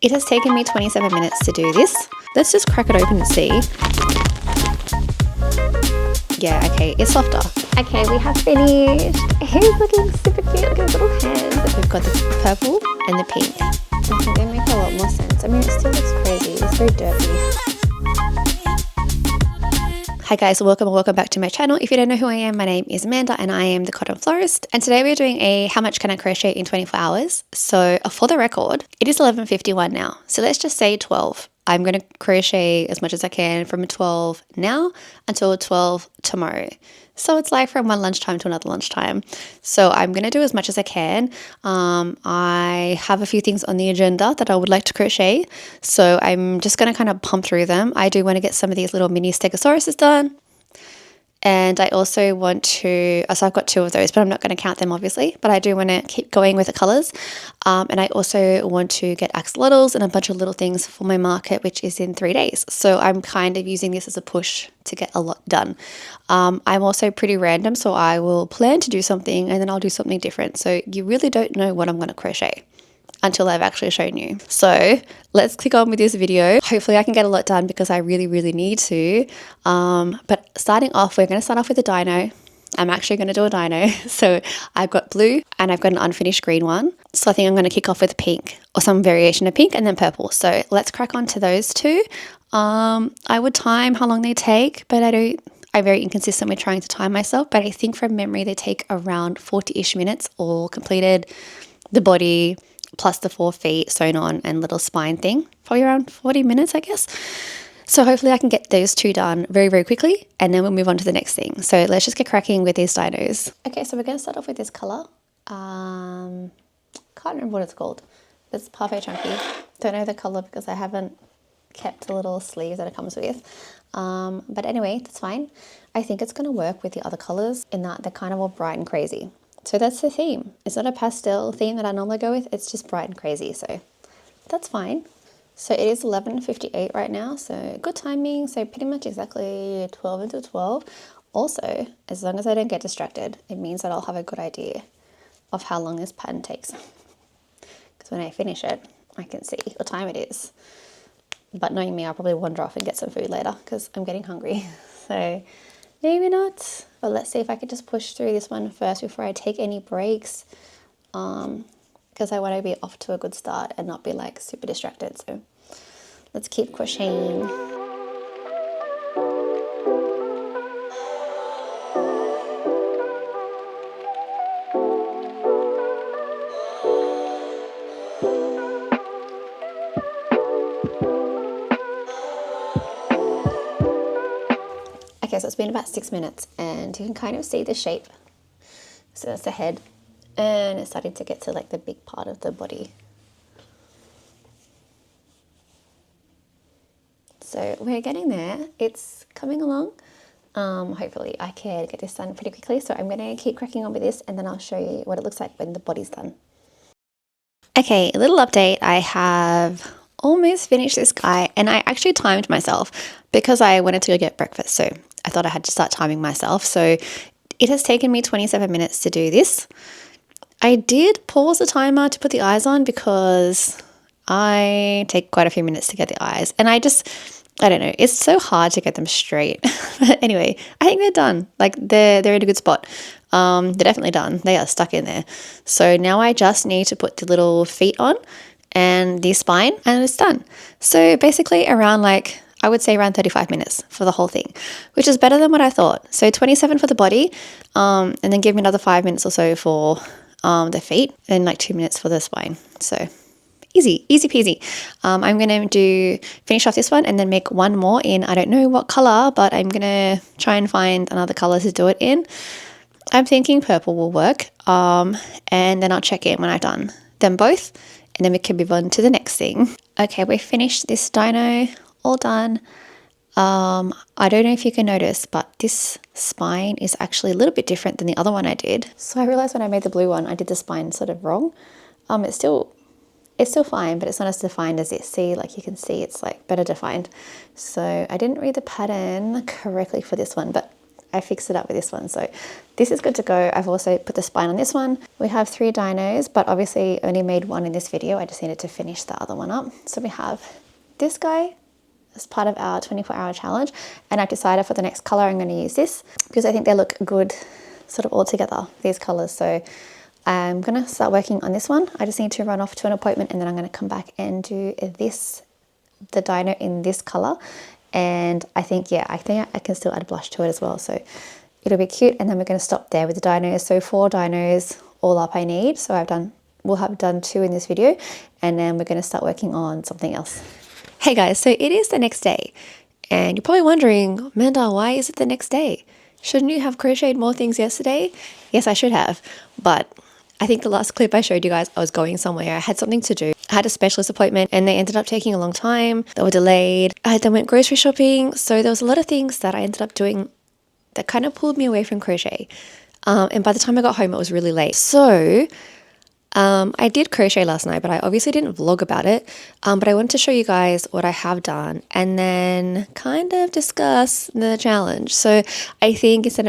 It has taken me 27 minutes to do this. Let's just crack it open and see. Yeah, okay, it's softer. Okay, we have finished. He's looking super cute. Look at his little hands. We've got the purple and the pink. I think they make a lot more sense. I mean, it still looks crazy. It's very dirty. Hi guys, welcome or welcome back to my channel. If you don't know who I am, my name is Amanda and I am the Cotton Florist. And today we're doing a how much can I crochet in 24 hours. So for the record, it is 11:51 now. So let's just say 12. I'm going to crochet as much as I can from 12 now until 12 tomorrow. So it's like from one lunchtime to another lunchtime. So I'm going to do as much as I can. I have a few things on the agenda that I would like to crochet. So I'm just going to kind of pump through them. I do want to get some of these little mini stegosauruses done. And I also want to, so I've got two of those, but I'm not going to count them obviously, but I do want to keep going with the colors. And I also want to get axolotls and a bunch of little things for my market, which is in 3 days. So I'm kind of using this as a push to get a lot done. I'm also pretty random, so I will plan to do something and then I'll do something different. So you really don't know what I'm going to crochet until I've actually shown you. So let's click on with this video. Hopefully I can get a lot done because I really need to. But starting off, we're going to start off with a dino. I'm actually going to do a dino. So I've got blue and I've got an unfinished green one. So I think I'm going to kick off with pink or some variation of pink and then purple. So let's crack on to those two. I would time how long they take, but I'm very inconsistent with trying to time myself, but I think from memory they take around 40-ish minutes all completed. The body plus the 4 feet sewn on and little spine thing, probably around 40 minutes, I guess. So hopefully I can get those two done very quickly and then we'll move on to the next thing. So let's just get cracking with these dinos. Okay, so we're going to start off with this color. Can't remember what it's called. It's Parfait Chunky. Don't know the color because I haven't kept the little sleeves that it comes with. But anyway, that's fine. I think it's going to work with the other colors in that they're kind of all bright and crazy. So that's the theme. It's not a pastel theme that I normally go with. It's just bright and crazy. So that's fine. So it is 11:58 right now. So good timing. So pretty much exactly 12 until 12. Also, as long as I don't get distracted, it means that I'll have a good idea of how long this pattern takes. Because when I finish it, I can see what time it is. But knowing me, I'll probably wander off and get some food later because I'm getting hungry. So maybe not. But let's see if I could just push through this one first before I take any breaks. Because I want to be off to a good start and not be like super distracted. So let's keep crocheting. Okay, so it's been about 6 minutes and you can kind of see the shape. So that's the head and it's starting to get to like the big part of the body. So we're getting there. It's coming along. Hopefully I can get this done pretty quickly. So I'm going to keep cracking on with this and then I'll show you what it looks like when the body's done. Okay, a little update. I have almost finished this guy and I actually timed myself because I wanted to go get breakfast. So I thought I had to start timing myself. So it has taken me 27 minutes to do this. I did pause the timer to put the eyes on because I take quite a few minutes to get the eyes. And I don't know, it's so hard to get them straight. But anyway, I think they're done. Like they're in a good spot. They're definitely done. They are stuck in there. So now I just need to put the little feet on and the spine and it's done. So basically around I would say around 35 minutes for the whole thing, which is better than what I thought. So 27 for the body, and then give me another 5 minutes or so for the feet and 2 minutes for the spine. So easy peasy. I'm going to finish off this one and then make one more in, I don't know what color, but I'm going to try and find another color to do it in. I'm thinking purple will work, and then I'll check in when I've done them both, and then we can move on to the next thing. Okay, we finished this dino. All done. I don't know if you can notice, but this spine is actually a little bit different than the other one I did. So I realized when I made the blue one, I did the spine sort of wrong. It's still fine, but it's not as defined as this. See, you can see it's better defined. So I didn't read the pattern correctly for this one, but I fixed it up with this one. So this is good to go. I've also put the spine on this one. We have 3 dinos, but obviously only made one in this video. I just needed to finish the other one up. So we have this guy as part of our 24-hour challenge, and I've decided for the next color I'm going to use this because I think they look good sort of all together, these colors. So I'm going to start working on this one. I just need to run off to an appointment, and then I'm going to come back and do this, the dino in this color. And I think, yeah, I can still add blush to it as well. So it'll be cute. And then we're going to stop there with the dinos. So 4 dinos all up I need. So we'll have done 2 in this video, and then we're going to start working on something else. Hey guys, so it is the next day, and you're probably wondering, Amanda, why is it the next day? Shouldn't you have crocheted more things yesterday? Yes, I should have, but I think the last clip I showed you guys, I was going somewhere. I had something to do. I had a specialist appointment, and they ended up taking a long time. They were delayed. I then went grocery shopping, so there was a lot of things that I ended up doing that kind of pulled me away from crochet. And by the time I got home, it was really late. So I did crochet last night, but I obviously didn't vlog about it. But I wanted to show you guys what I have done and then kind of discuss the challenge. So I think instead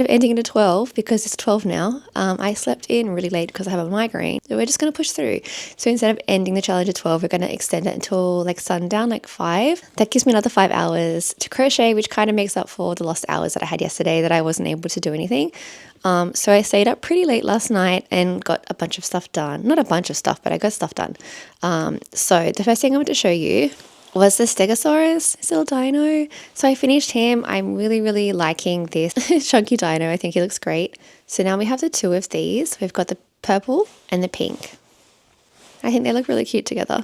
of ending it at 12, because it's 12 now, I slept in really late because I have a migraine. So we're just going to push through. So instead of ending the challenge at 12, we're going to extend it until like sundown, like 5. That gives me another 5 hours to crochet, which kind of makes up for the lost hours that I had yesterday that I wasn't able to do anything. So I stayed up pretty late last night and got a bunch of stuff done. Not a bunch of stuff, but I got stuff done. So the first thing I want to show you was the Stegosaurus still dino. So I finished him. I'm really, really liking this chunky dino. I think he looks great. So now we have the 2 of these. We've got the purple and the pink. I think they look really cute together.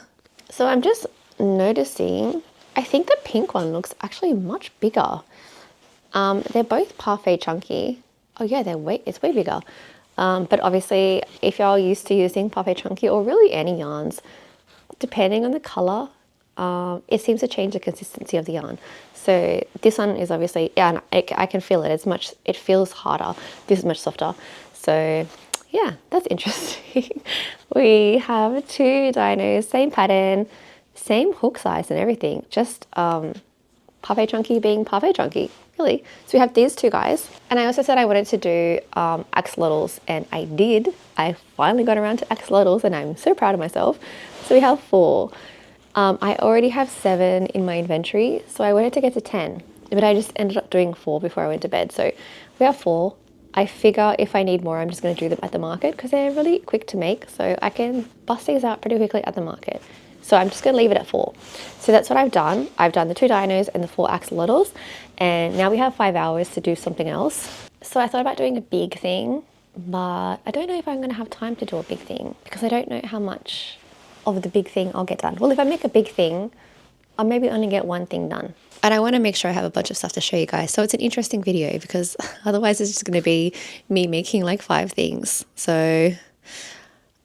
So I'm just noticing, I think the pink one looks actually much bigger. They're both parfait chunky. Oh yeah, it's way bigger. But obviously, if you're used to using parfait chunky or really any yarns, depending on the color, it seems to change the consistency of the yarn. So this one is obviously, yeah, I can feel it. It feels harder. This is much softer. So yeah, that's interesting. We have 2 dinos, same pattern, same hook size and everything. Just parfait chunky being parfait chunky. Really. So we have these 2 guys, and I also said I wanted to do axolotls, and I did. I finally got around to axolotls, and I'm so proud of myself. So we have 4. I already have 7 in my inventory, so I wanted to get to 10, but I just ended up doing 4 before I went to bed. So we have 4. I figure if I need more, I'm just going to do them at the market because they're really quick to make, so I can bust these out pretty quickly at the market. So I'm just going to leave it at 4. So that's what I've done. I've done the 2 dinos and the 4 axolotls, and now we have 5 hours to do something else. So I thought about doing a big thing, but I don't know if I'm going to have time to do a big thing because I don't know how much of the big thing I'll get done. Well, if I make a big thing, I'll maybe only get one thing done. And I want to make sure I have a bunch of stuff to show you guys. So it's an interesting video because otherwise it's just going to be me making like 5 things. So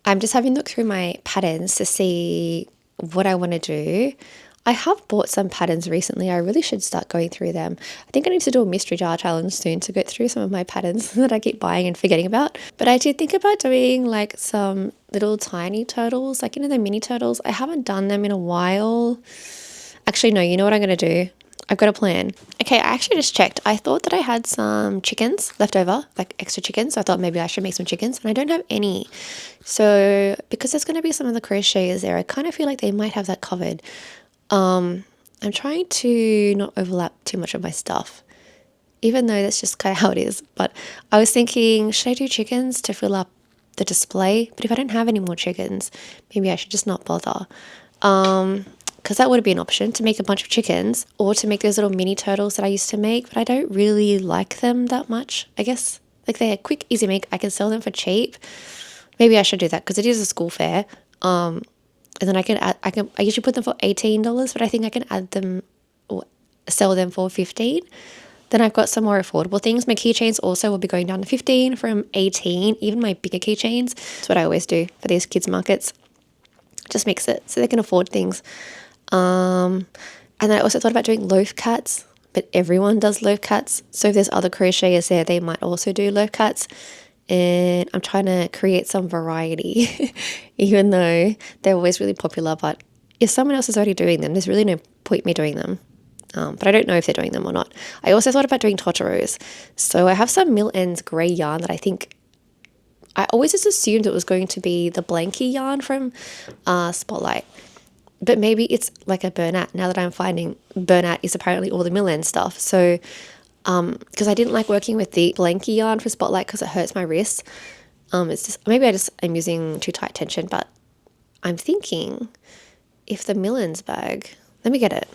I'm just having to look through my patterns to see what I want to do. I have bought some patterns recently. I really should start going through them. I think I need to do a mystery jar challenge soon to go through some of my patterns that I keep buying and forgetting about. But I did think about doing like some little tiny turtles, like, you know, the mini turtles. I haven't done them in a while. Actually, no, you know what I'm going to do? I've got a plan. Okay, I actually just checked. I thought that I had some chickens left over, like extra chickens. So I thought maybe I should make some chickens, and I don't have any. So because there's going to be some of the crocheters there, I kind of feel like they might have that covered. I'm trying to not overlap too much of my stuff, even though that's just kind of how it is. But I was thinking, should I do chickens to fill up the display? But if I don't have any more chickens, maybe I should just not bother. Because that would be an option, to make a bunch of chickens or to make those little mini turtles that I used to make, but I don't really like them that much. I guess like they're quick, easy make. I can sell them for cheap. Maybe I should do that because it is a school fair. And then I usually put them for $18, but I think I can add them or sell them for $15. Then I've got some more affordable things. My keychains also will be going down to $15 from $18, even my bigger keychains. That's what I always do for these kids markets. Just mix it so they can afford things. And then I also thought about doing loaf cats, but everyone does loaf cats. So if there's other crocheters there, they might also do loaf cats. And I'm trying to create some variety, even though they're always really popular. But if someone else is already doing them, there's really no point me doing them. but I don't know if they're doing them or not. I also thought about doing Totoros. So I have some Mill Ends grey yarn that I always just assumed it was going to be the blanky yarn from Spotlight. But maybe it's like a burnout, now that I'm finding burnout is apparently all the Mill End stuff. So, because I didn't like working with the blanky yarn for Spotlight because it hurts my wrists. It's just, maybe I'm using too tight tension, but I'm thinking if the Mill Ends bag, let me get it.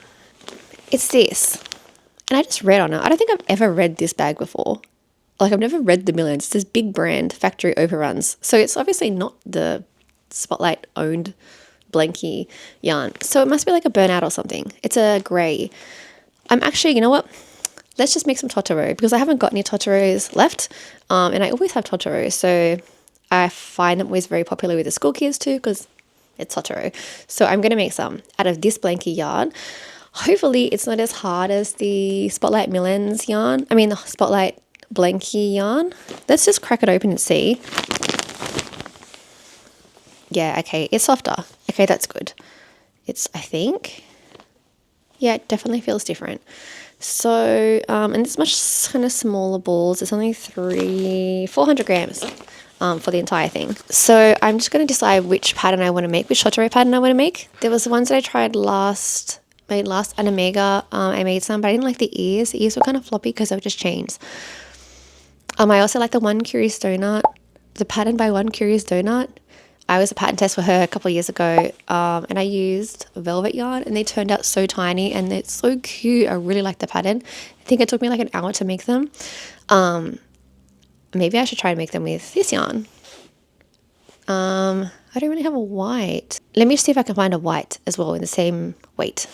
It's this. And I just read on it. I don't think I've ever read this bag before. Like, I've never read the Mill Ends. It's this big brand, factory overruns. So it's obviously not the Spotlight owned blanky yarn. So it must be like a burnout or something. It's a grey. I'm actually, you know what? Let's just make some Totoro because I haven't got any Totoros left. And I always have Totoro. So I find them always very popular with the school kids too because it's Totoro. So I'm going to make some out of this blanky yarn. Hopefully it's not as hard as the Spotlight Mill Ends yarn. I mean the Spotlight blanky yarn. Let's just crack it open and see. Yeah, okay, it's softer. Okay, that's good. I think, yeah, it definitely feels different. So, and it's much kind of smaller balls. It's only 400 grams for the entire thing. So I'm just going to decide which pattern I want to make, which Totoro pattern I want to make. There was the ones that I tried made last and Omega. I made some, but I didn't like the ears. The ears were kind of floppy because they were just chains. I also like the One Curious Donut, the pattern by One Curious Donut. I was a pattern test for her a couple of years ago, and I used velvet yarn, and they turned out so tiny, and it's so cute. I really like the pattern. I think it took me like an hour to make them. Maybe I should try and make them with this yarn. I don't really have a white. Let me see if I can find a white as well in the same weight.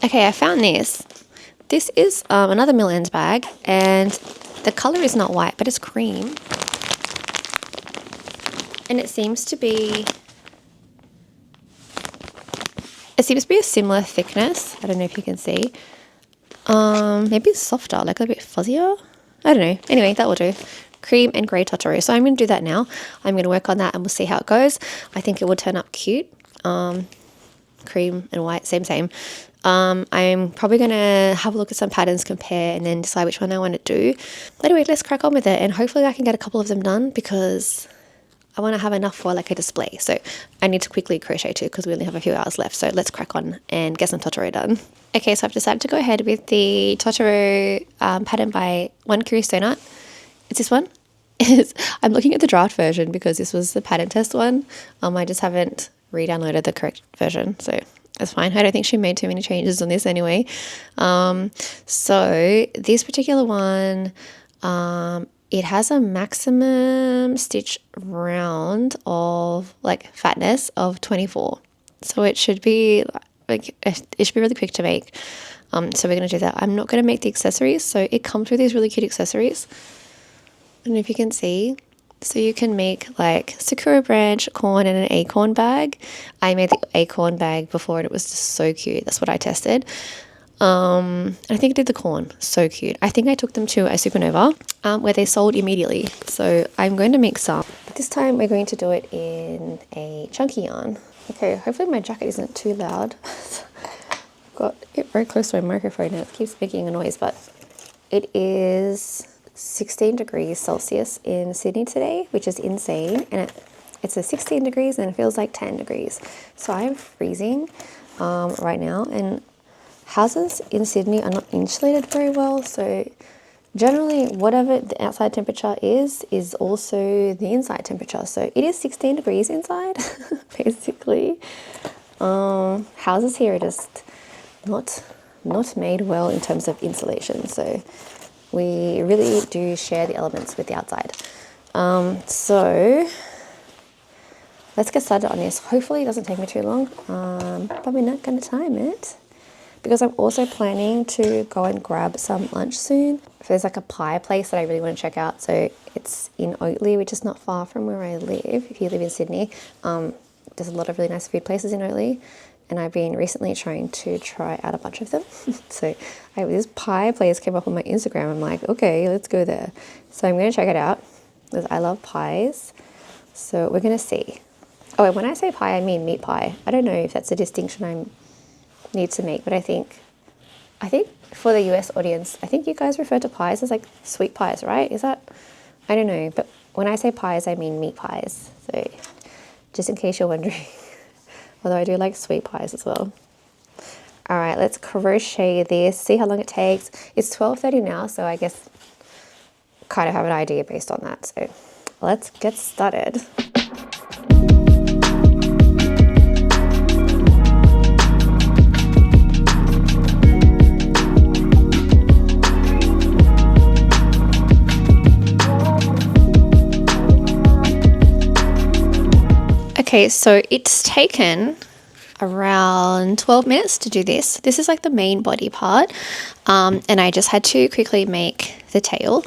Okay, I found this. This is another Mill Ends bag, and the color is not white, but it's cream. And it seems to be a similar thickness. I don't know if you can see. Maybe it's softer, like a bit fuzzier. I don't know. Anyway, that will do. Cream and grey Totoro. So I'm going to do that now. I'm going to work on that and we'll see how it goes. I think it will turn up cute. Cream and white, same. I'm probably going to have a look at some patterns, compare, and then decide which one I want to do. Anyway, let's crack on with it. And hopefully I can get a couple of them done because I want to have enough for like a display. So I need to quickly crochet too because we only have a few hours left. So let's crack on and get some Totoro done. Okay, so I've decided to go ahead with the Totoro pattern by One Curious Donut. It's this one. I'm looking at the draft version because this was the pattern test one. I just haven't re-downloaded the correct version. So that's fine. I don't think she made too many changes on this anyway. So this particular one, it has a maximum stitch round of like fatness of 24. So it should be like, it should be really quick to make. So we're going to do that. I'm not going to make the accessories. So it comes with these really cute accessories. I don't know if you can see. So you can make like sakura branch, corn, and an acorn bag. I made the acorn bag before and it was just so cute. That's what I tested. I think I did the corn. So cute. I think I took them to a supernova where they sold immediately. So I'm going to make some. But this time we're going to do it in a chunky yarn. Okay, hopefully my jacket isn't too loud. I've got it very close to my microphone and it keeps making a noise, but it is 16 degrees Celsius in Sydney today, which is insane. And it's a 16 degrees and it feels like 10 degrees. So I'm freezing right now, and houses in Sydney are not insulated very well. So generally whatever the outside temperature is also the inside temperature. So it is 16 degrees inside, basically. Houses here are just not made well in terms of insulation. So we really do share the elements with the outside. So let's get started on this. Hopefully it doesn't take me too long. Probably not going to time it because I'm also planning to go and grab some lunch soon. There's like a pie place that I really want to check out. So it's in Oatley, which is not far from where I live. If you live in Sydney, there's a lot of really nice food places in Oatley. And I've been recently trying to try out a bunch of them. So this pie place came up on my Instagram. I'm like, okay, let's go there. So I'm going to check it out because I love pies. So we're going to see. Oh, and when I say pie, I mean meat pie. I don't know if that's a distinction I need to make, but I think I think for the US audience, I think you guys refer to pies as like sweet pies, right? Is that, I don't know, but when I say pies, I mean meat pies. So just in case you're wondering, although I do like sweet pies as well. All right, let's crochet this, see how long it takes. It's 12:30 now, so I guess kind of have an idea based on that. So let's get started. Okay, so it's taken around 12 minutes to do this. This is like the main body part, and I just had to quickly make the tail.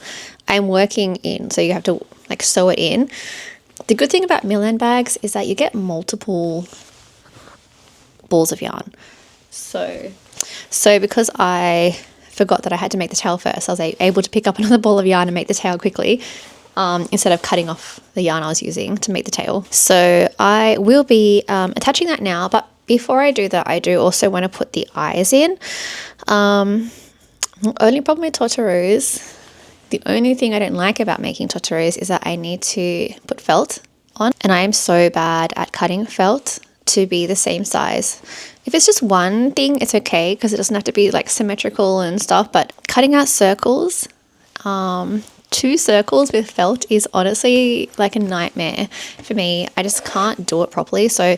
I'm working in, so you have to like sew it in. The good thing about mill-end bags is that you get multiple balls of yarn. So because I forgot that I had to make the tail first, I was able to pick up another ball of yarn and make the tail quickly. Instead of cutting off the yarn I was using to make the tail. So I will be attaching that now, but before I do that, I do also want to put the eyes in. The only problem with torturos, the only thing I don't like about making torturos is that I need to put felt on, and I am so bad at cutting felt to be the same size. If it's just one thing, it's okay because it doesn't have to be like symmetrical and stuff, but cutting out circles, 2 circles with felt is honestly like a nightmare for me. I just can't do it properly. So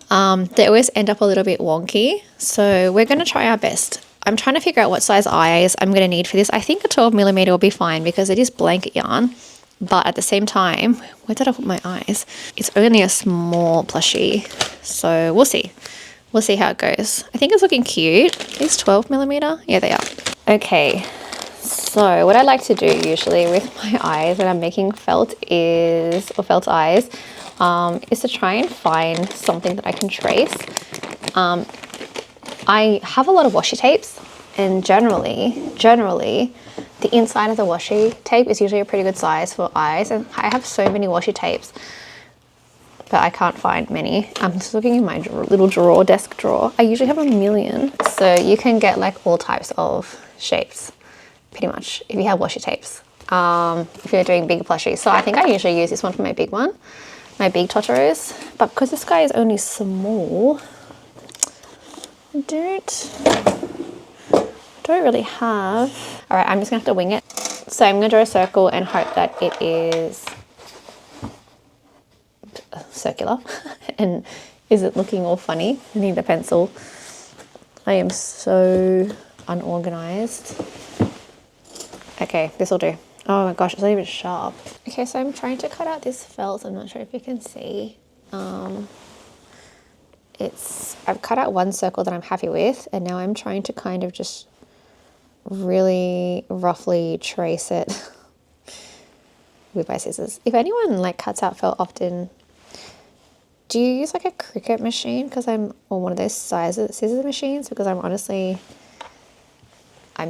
they always end up a little bit wonky. So we're going to try our best. I'm trying to figure out what size eyes I'm going to need for this. I think a 12mm will be fine because it is blanket yarn. But at the same time, where did I put my eyes? It's only a small plushie. So we'll see. We'll see how it goes. I think it's looking cute. Is 12mm? Yeah, they are. Okay. So what I like to do usually with my eyes when I'm making felt is, or felt eyes, is to try and find something that I can trace. I have a lot of washi tapes, and generally, the inside of the washi tape is usually a pretty good size for eyes, and I have so many washi tapes, but I can't find many. I'm just looking in my little drawer, desk drawer. I usually have a million. So you can get like all types of shapes, pretty much, if you have washi tapes, if you're doing big plushies. So I think I usually use this one for my big one, my big totoros. But because this guy is only small, I don't really have. All right, I'm just gonna have to wing it. So I'm gonna draw a circle and hope that it is circular. And is it looking all funny? I need a pencil. I am so unorganized. Okay, this will do. Oh my gosh, it's not even sharp. Okay, so I'm trying to cut out this felt. I'm not sure if you can see. I've cut out one circle that I'm happy with, and now I'm trying to kind of just really roughly trace it with my scissors. If anyone like cuts out felt often, do you use like a Cricut machine? Or one of those scissors machines? Because I'm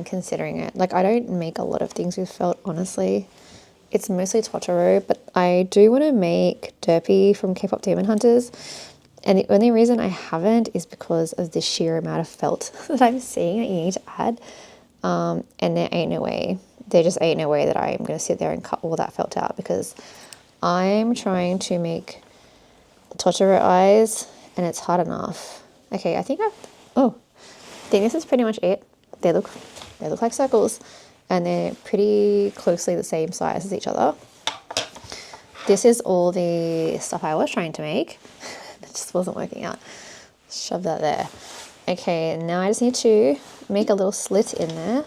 considering it. Like, I don't make a lot of things with felt, honestly. It's mostly Totoro, but I do want to make Derpy from K-Pop Demon Hunters. And the only reason I haven't is because of the sheer amount of felt that I'm seeing that you need to add. And there ain't no way. There just ain't no way that I'm going to sit there and cut all that felt out, because I'm trying to make Totoro eyes and it's hard enough. Okay, I think this is pretty much it. They look like circles, and they're pretty closely the same size as each other. This is all the stuff I was trying to make. It just wasn't working out. Shove that there. Okay, now I just need to make a little slit in there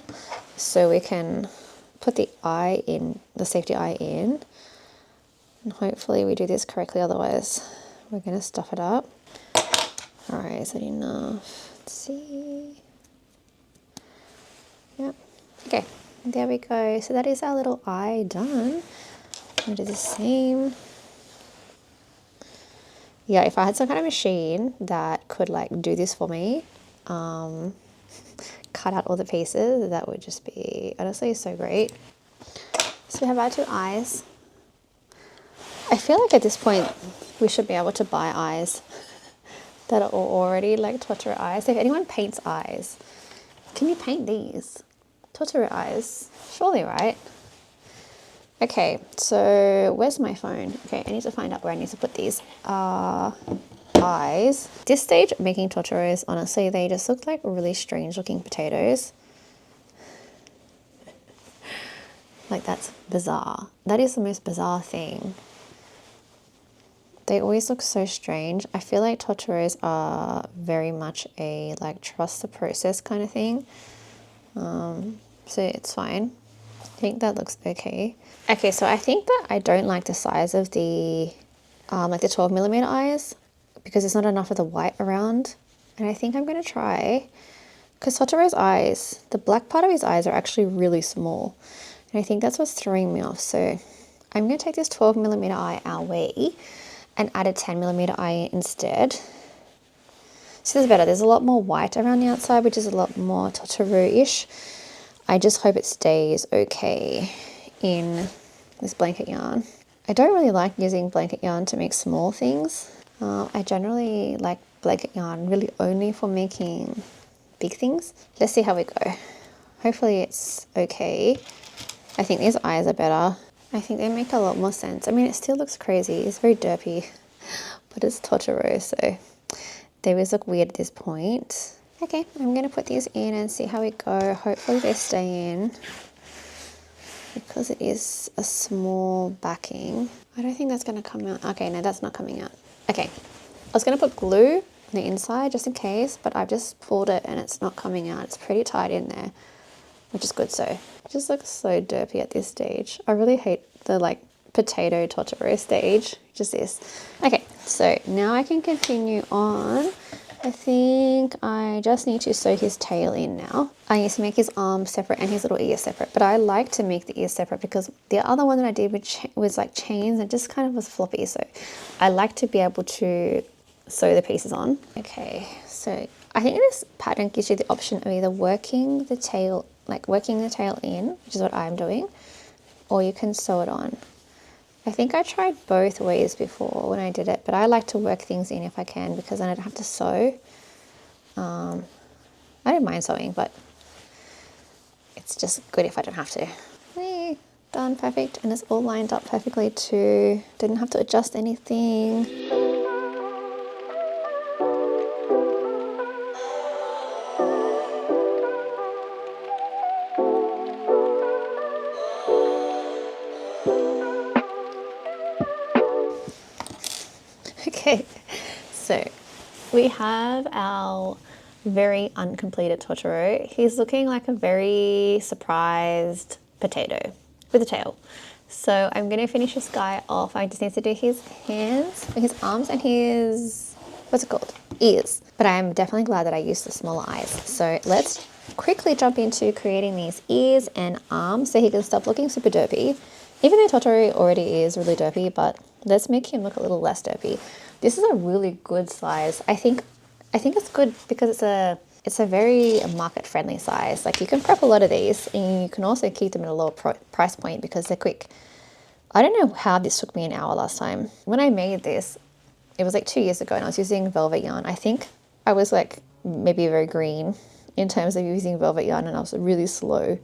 so we can put the eye in, the safety eye in. And hopefully we do this correctly, otherwise we're going to stuff it up. All right, is that enough? Let's see. Yep. Okay, there we go. So that is our little eye done. I'm going to do the same. Yeah, if I had some kind of machine that could like do this for me, cut out all the pieces, that would just be honestly so great. So we have our 2 eyes. I feel like at this point we should be able to buy eyes that are already like Totoro eyes. So if anyone paints eyes, Can you paint these? Totoro eyes. Surely, right? Okay, so where's my phone? Okay, I need to find out where I need to put these eyes. This stage, making Totoros, honestly, they just look like really strange looking potatoes. Like, that's bizarre. That is the most bizarre thing. They always look so strange. I feel like Totoros are very much a like trust the process kind of thing. So it's fine. I think that looks okay. Okay, so I think that I don't like the size of the like the 12mm eyes because there's not enough of the white around. And I think I'm gonna try, because Totoro's eyes, the black part of his eyes are actually really small. And I think that's what's throwing me off. So I'm gonna take this 12mm eye our way and add a 10mm eye instead. So this is better. There's a lot more white around the outside, which is a lot more Totoro-ish. I just hope it stays okay in this blanket yarn. I don't really like using blanket yarn to make small things. I generally like blanket yarn really only for making big things. Let's see how we go. Hopefully it's okay. I think these eyes are better. I think they make a lot more sense. I mean, it still looks crazy. It's very derpy, but it's Totoro, so they always look weird at this point. Okay, I'm going to put these in and see how we go. Hopefully they stay in because it is a small backing. I don't think that's going to come out. Okay, no, that's not coming out. Okay, I was going to put glue on the inside just in case, but I've just pulled it and it's not coming out. It's pretty tight in there, which is good. So it just looks so derpy at this stage. I really hate the like potato Totoro stage, just this. Okay, so now I can continue on. I think I just need to sew his tail in now. I need to make his arms separate and his little ears separate, but I like to make the ears separate because the other one that I did was like chains and just kind of was floppy. So I like to be able to sew the pieces on. Okay, so I think this pattern gives you the option of either working the tail in, which is what I'm doing, or you can sew it on. I think I tried both ways before when I did it, but I like to work things in if I can because then I don't have to sew. I don't mind sewing, but it's just good if I don't have to. Hey, done, perfect, and it's all lined up perfectly too. Didn't have to adjust anything. Okay, so we have our very uncompleted Totoro. He's looking like a very surprised potato with a tail. So I'm going to finish this guy off. I just need to do his hands, his arms, and his, what's it called? Ears. But I'm definitely glad that I used the smaller eyes. So let's quickly jump into creating these ears and arms so he can stop looking super derpy. Even though Totoro already is really derpy, but let's make him look a little less derpy. This is a really good size. I think it's good because it's a very market friendly size. Like you can prep a lot of these and you can also keep them at a lower price point because they're quick. I don't know how this took me an hour last time. When I made this, it was like 2 years ago and I was using velvet yarn. I think I was like maybe very green in terms of using velvet yarn and I was really slow.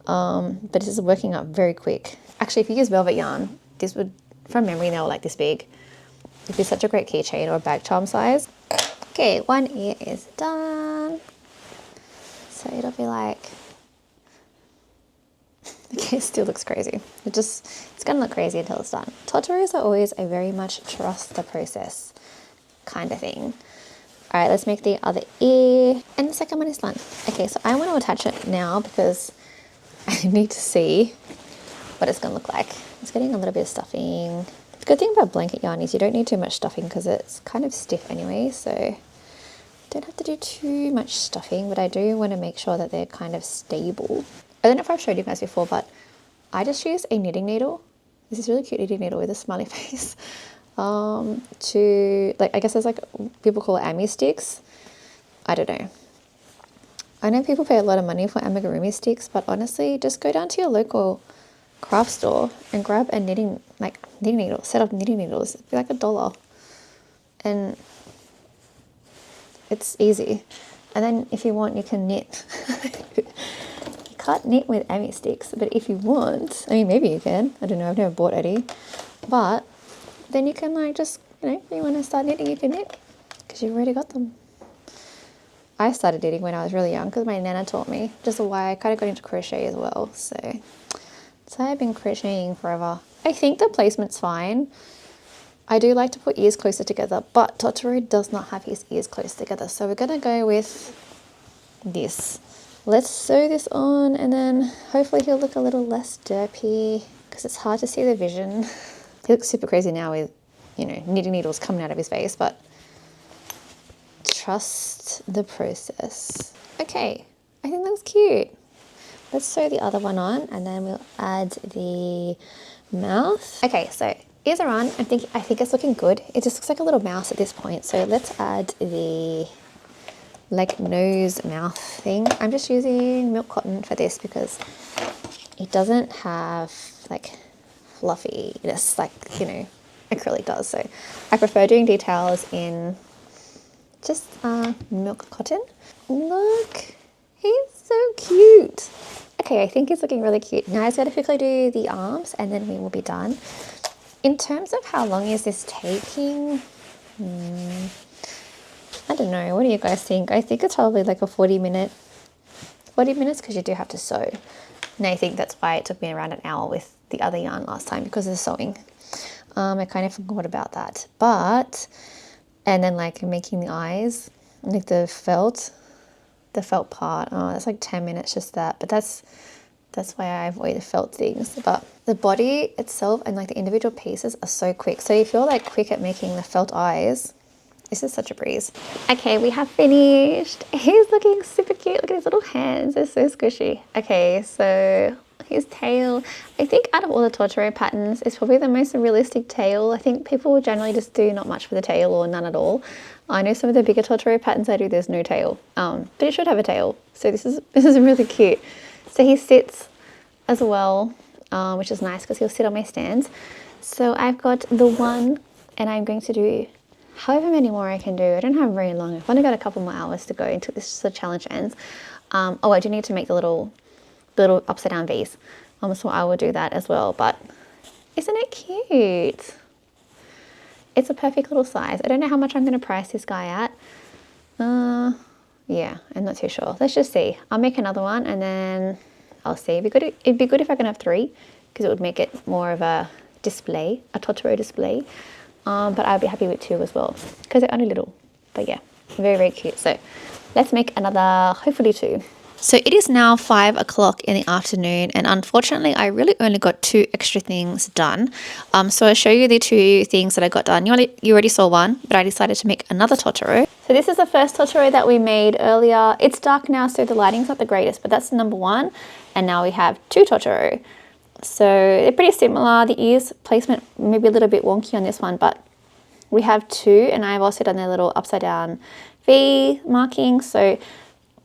But this is working up very quick. Actually, if you use velvet yarn, this would, from memory, they were like this big. It'd be such a great keychain or a bag charm size. Okay, one ear is done. So it'll be like, okay, it still looks crazy. It's gonna look crazy until it's done. Totoros are always a very much trust the process kind of thing. All right, let's make the other ear. And the second one is done. Okay, so I want to attach it now because I need to see what it's gonna look like. It's getting a little bit of stuffing. The good thing about blanket yarn is you don't need too much stuffing because it's kind of stiff anyway, so don't have to do too much stuffing, but I do want to make sure that they're kind of stable. I don't know if I've showed you guys before, but I just use a knitting needle. This is really cute knitting needle with a smiley face. To, like, I guess there's like, people call it ammi sticks. I don't know. I know people pay a lot of money for amigurumi sticks, but honestly, just go down to your local craft store and grab a knitting needle, set of knitting needles. It'd be like $1. And it's easy. And then if you want, you can knit. You can't knit with Amy sticks, but if you want, I mean, maybe you can. I don't know, I've never bought any. But then you can like just, you know, if you want to start knitting, you can knit because you've already got them. I started knitting when I was really young because my nana taught me, which is why I kind of got into crochet as well. So I've been crocheting forever. I think the placement's fine. I do like to put ears closer together, but Totoro does not have his ears close together. So we're going to go with this. Let's sew this on and then hopefully he'll look a little less derpy because it's hard to see the vision. He looks super crazy now with, you know, knitting needles coming out of his face, but trust the process. Okay, I think that was cute. Let's sew the other one on and then we'll add the mouth. Okay, so ears are on. I think it's looking good. It just looks like a little mouse at this point. So let's add the like nose mouth thing. I'm just using milk cotton for this because it doesn't have like fluffiness like, you know, acrylic does. So I prefer doing details in just milk cotton. Look, he's so cute. Okay, I think it's looking really cute. Now I just got to quickly do the arms and then we will be done. In terms of how long is this taking, I don't know. What do you guys think? I think it's probably like a 40 minutes because you do have to sew. And I think that's why it took me around an hour with the other yarn last time because of the sewing. I kind of forgot about that. And then like making the eyes, like the felt part. Oh, that's like 10 minutes just that. But that's why I avoid the felt things. But the body itself and like the individual pieces are so quick. So if you're like quick at making the felt eyes, this is such a breeze. Okay, we have finished. He's looking super cute. Look at his little hands. They're so squishy. Okay, so his tail. I think out of all the Totoro patterns, it's probably the most realistic tail. I think people generally just do not much for the tail or none at all. I know some of the bigger Totoro patterns I do, there's no tail. But it should have a tail. So this is really cute. So he sits as well, which is nice because he'll sit on my stands. So I've got the one and I'm going to do however many more I can do. I don't have very long. I've only got a couple more hours to go until this challenge ends. Oh, I do need to make the little upside down V's. So I will do that as well. But isn't it cute? It's a perfect little size. I don't know how much I'm going to price this guy at. Yeah, I'm not too sure. Let's just see. I'll make another one and then I'll see. It'd be good if I can have 3 because it would make it more of a display, a Totoro display. But I'll be happy with 2 as well because they're only little. But yeah, very, very cute. So let's make another, hopefully 2. So it is now 5 o'clock in the afternoon and unfortunately I really only got 2 extra things done. So I'll show you the 2 things that I got done. You already saw one, but I decided to make another Totoro. So this is the first Totoro that we made earlier. It's dark now, so the lighting's not the greatest, but that's number 1. And now we have 2 Totoro. So they're pretty similar. The ears placement maybe a little bit wonky on this one, but we have 2 and I've also done their little upside down V marking. So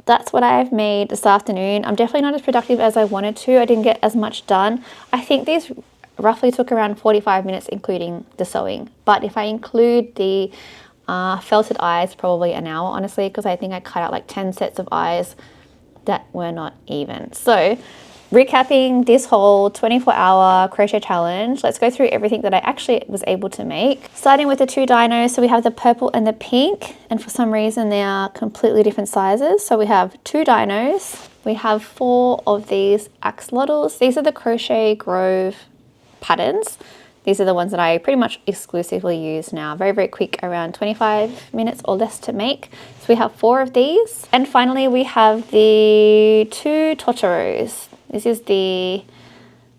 that's what I've made this afternoon. I'm definitely not as productive as I wanted to. I didn't get as much done. I think these roughly took around 45 minutes including the sewing. But if I include the felted eyes, probably an hour honestly, because I think I cut out like 10 sets of eyes that were not even. So recapping this whole 24-hour crochet challenge, let's go through everything that I actually was able to make. Starting with the 2 dinos, so we have the purple and the pink, and for some reason they are completely different sizes. So we have 2 dinos. We have 4 of these axolotls. These are the Crochet Grove patterns. These are the ones that I pretty much exclusively use now. Very, very quick, around 25 minutes or less to make. So we have 4 of these. And finally, we have the 2 Totoros. This is the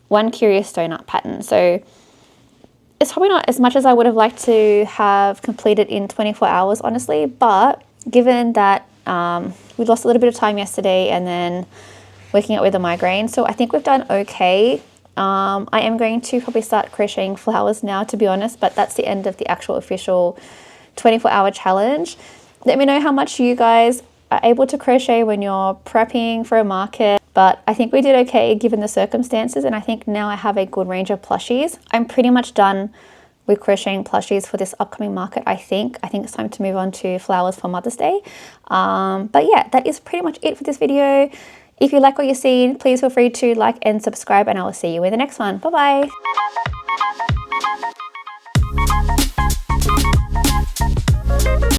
One Curious Donut pattern. So it's probably not as much as I would have liked to have completed in 24 hours, honestly. But given that we lost a little bit of time yesterday and then waking up with a migraine, so I think we've done okay. I am going to probably start crocheting flowers now, to be honest, but that's the end of the actual official 24-hour challenge. Let me know how much you guys are able to crochet when you're prepping for a market. But I think we did okay given the circumstances, and I think now I have a good range of plushies. I'm pretty much done with crocheting plushies for this upcoming market, I think. I think it's time to move on to flowers for Mother's Day. But yeah, that is pretty much it for this video. If you like what you're seeing, please feel free to like and subscribe, and I will see you in the next one. Bye bye.